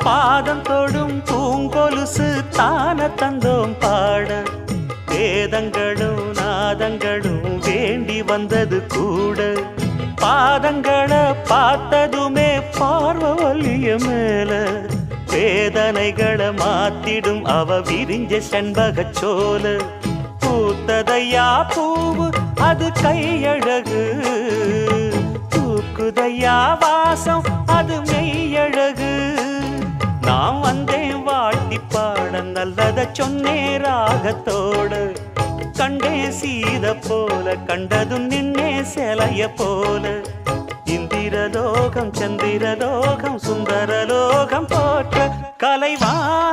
பாதம் தொடும் பூங்கொலுசு தான தந்தோம் பாட வேதங்களும் நாதங்களும் வேண்டி வந்தது கூட பாதங்களை பார்த்ததுமே பார்வலிய மேல வேதனைகளை மாத்திடும் அவ விரிஞ்ச செண்பகச் சோல பூத்ததையா பூவு அது கையழகு தூக்குதையா வாசம் அது மெய்யழகு நான் வந்தேன் வாழ்த்தி பாட நல்லத சொன்னே ராகத்தோடு கண்டே சீத போல கண்டதும் நின்னே சிலைய போல இந்திரலோகம் சந்திரலோகம் சுந்தரலோகம் போற்ற கலைவாணி